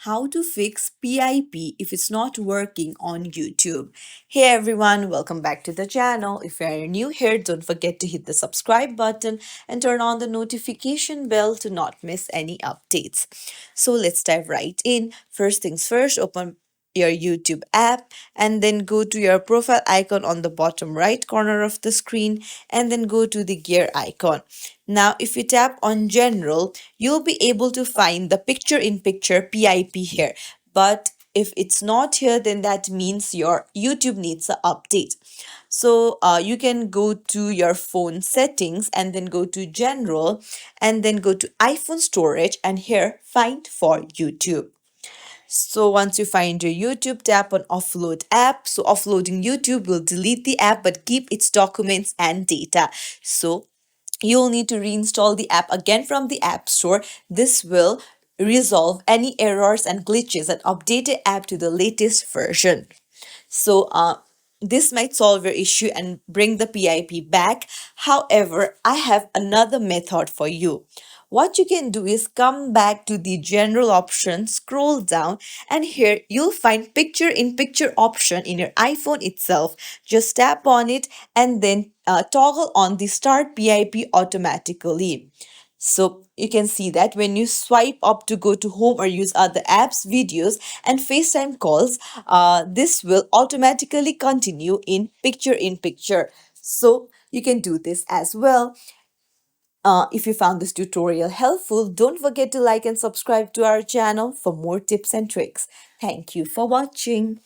how to fix PIP if it's not working on YouTube. Hey everyone, welcome back to the channel. If you're new here, don't forget to hit the subscribe button and turn on the notification bell to not miss any updates. So let's dive right in. First things first, open your YouTube app and then go to your profile icon on the bottom right corner of the screen and then go to the gear icon. Now, if you tap on general, you'll be able to find the picture in picture PIP here. But if it's not here, then that means your YouTube needs an update. So you can go to your phone settings and then go to general and then go to iPhone storage and here find for YouTube. So once you find your YouTube, tap on offload app. So offloading YouTube will delete the app but keep its documents and data. So you'll need to reinstall the app again from the App Store. This will resolve any errors and glitches and update the app to the latest version. So this might solve your issue and bring the PIP back. However, I have another method for you. What you can do is come back to the general option, scroll down, and here you'll find picture in picture option in your iPhone itself. Just tap on it and then toggle on the start PIP automatically. So you can see that when you swipe up to go to home or use other apps, videos, and FaceTime calls, this will automatically continue in picture. So you can do this as well. If you found this tutorial helpful, don't forget to like and subscribe to our channel for more tips and tricks. Thank you for watching.